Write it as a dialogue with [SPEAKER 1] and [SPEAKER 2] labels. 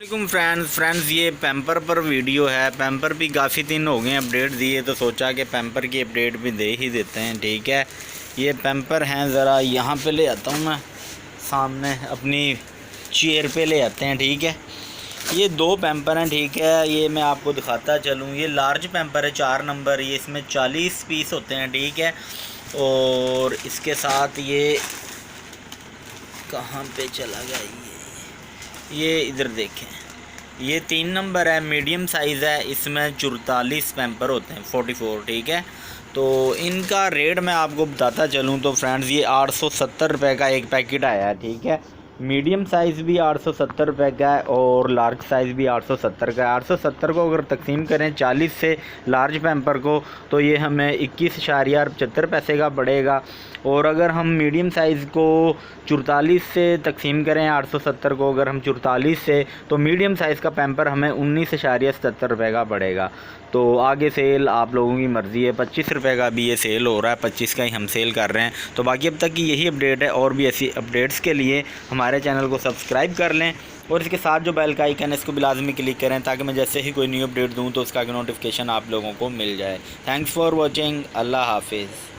[SPEAKER 1] वालेकुम फ्रेंड्स ये पैम्पर पर वीडियो है। पैम्पर भी काफ़ी दिन हो गए अपडेट दिए, तो सोचा कि पैम्पर की अपडेट भी दे ही देते हैं। ठीक है, ये पैम्पर हैं, ज़रा यहाँ पे ले आता हूँ मैं, सामने अपनी चेयर पे ले आते हैं। ठीक है, ये दो पैम्पर हैं। ठीक है, ये मैं आपको दिखाता चलूँ। ये लार्ज पैम्पर है 4 नंबर, ये इसमें 40 पीस होते हैं। ठीक है, और इसके साथ ये कहाँ पे चला गया, ये इधर देखें, ये 3 नंबर है, मीडियम साइज़ है। इसमें 44 पैम्पर होते हैं, 44। ठीक है, तो इनका रेट मैं आपको बताता चलूँ तो फ्रेंड्स ये 870 रुपये का एक पैकेट आया है। ठीक है, मीडियम साइज़ भी 870 रुपये का है और लार्ज साइज़ भी 870 का है। 870 को अगर तकसीम करें 40 से लार्ज पैम्पर को, तो ये हमें 21.75 पैसे का पड़ेगा। और अगर हम मीडियम साइज़ को 44 से तकसीम करें 870 को, अगर हम 44 से, तो मीडियम साइज़ का पैम्पर हमें 19.77 रुपये का पड़ेगा। तो आगे सेल आप लोगों की मर्ज़ी है, 25 रुपये का भी ये सेल हो रहा है, 25 का ही हम सेल कर रहे हैं। तो बाकी अब तक की यही अपडेट है, और भी ऐसी अपडेट्स के लिए हमारे चैनल को सब्सक्राइब कर लें और इसके साथ जो बेल का आइकन है इसको भी लाजमी क्लिक करें, ताकि मैं जैसे ही कोई न्यू अपडेट दूँ तो उसका नोटिफिकेशन आप लोगों को मिल जाए। Thanks for watching. अल्लाह हाफिज़।